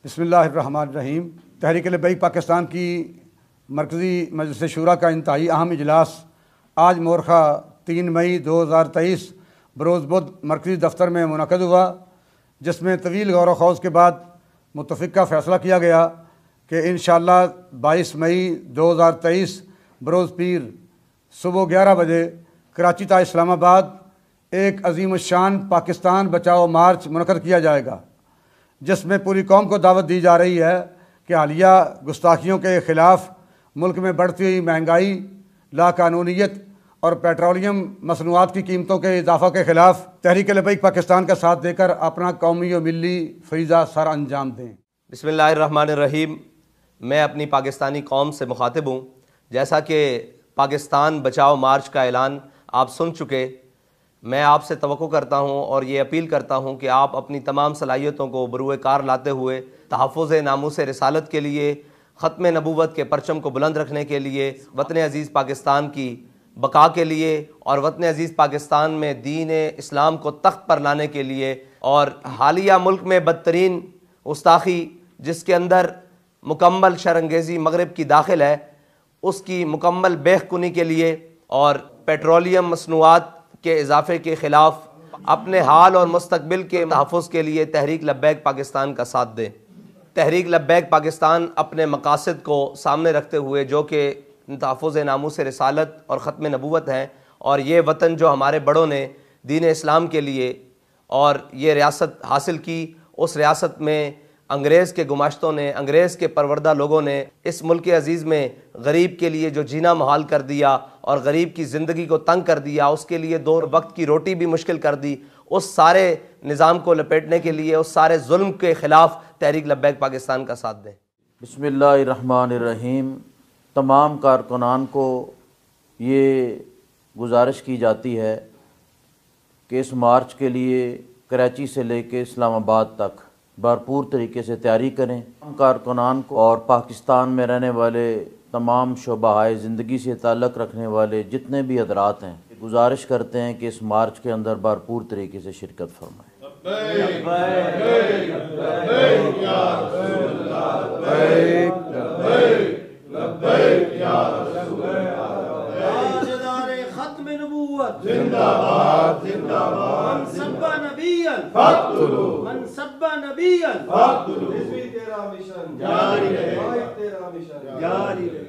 بسم اللہ الرحمن الرحیم۔ تحریک لبیک پاکستان کی مرکزی مجلس شورا کا انتہائی اہم اجلاس آج مورخہ 3 مئی 2023 بروز بدھ مرکزی دفتر میں منعقد ہوا، جس میں طویل غور و خوض کے بعد متفقہ فیصلہ کیا گیا کہ انشاءاللہ 22 مئی 2023 بروز پیر صبح 11 بجے کراچی تا اسلام آباد ایک عظیم الشان پاکستان بچاؤ مارچ منعقد کیا جائے گا، جس میں پوری قوم کو دعوت دی جا رہی ہے کہ حالیہ گستاخیوں کے خلاف ملک میں بڑھتی ہوئی مہنگائی، لاقانونیت اور پیٹرولیم مصنوعات کی قیمتوں کے اضافہ کے خلاف تحریک لبیک پاکستان کا ساتھ دے کر اپنا قومی و ملی فریضہ سر انجام دیں۔ بسم اللہ الرحمن الرحیم۔ میں اپنی پاکستانی قوم سے مخاطب ہوں۔ جیسا کہ پاکستان بچاؤ مارچ کا اعلان آپ سن چکے، میں آپ سے توقع کرتا ہوں اور یہ اپیل کرتا ہوں کہ آپ اپنی تمام صلاحیتوں کو بروئے کار لاتے ہوئے تحفظ ناموس رسالت کے لیے، ختم نبوت کے پرچم کو بلند رکھنے کے لیے، وطن عزیز پاکستان کی بقا کے لیے اور وطن عزیز پاکستان میں دین اسلام کو تخت پر لانے کے لیے، اور حالیہ ملک میں بدترین گستاخی جس کے اندر مکمل شرانگیزی مغرب کی داخل ہے، اس کی مکمل بیخ کنی کے لیے اور پیٹرولیم مصنوعات کے اضافے کے خلاف اپنے حال اور مستقبل کے تحفظ کے لیے تحریک لبیک پاکستان کا ساتھ دیں۔ تحریک لبیک پاکستان اپنے مقاصد کو سامنے رکھتے ہوئے، جو کہ تحفظ ناموس رسالت اور ختم نبوت ہیں، اور یہ وطن جو ہمارے بڑوں نے دین اسلام کے لیے اور یہ ریاست حاصل کی، اس ریاست میں انگریز کے گماشتوں نے، انگریز کے پروردہ لوگوں نے اس ملک عزیز میں غریب کے لیے جو جینا محال کر دیا اور غریب کی زندگی کو تنگ کر دیا، اس کے لیے 2 وقت کی روٹی بھی مشکل کر دی، اس سارے نظام کو لپیٹنے کے لیے، اس سارے ظلم کے خلاف تحریک لبیک پاکستان کا ساتھ دیں۔ بسم اللہ الرحمن الرحیم۔ تمام کارکنان کو یہ گزارش کی جاتی ہے کہ اس مارچ کے لیے کراچی سے لے کے اسلام آباد تک بھرپور طریقے سے تیاری کریں۔ کارکنان کو اور پاکستان میں رہنے والے تمام شعبۂ زندگی سے تعلق رکھنے والے جتنے بھی حضرات ہیں، گزارش کرتے ہیں کہ اس مارچ کے اندر بھرپور طریقے سے شرکت فرمائیں۔ زندہ باد زندہ باد، من سب نبیا فاقتلوا، من سب نبیا فاقتلوا، تیرا مشن جاری رہے، تیرا مشن جاری رہے۔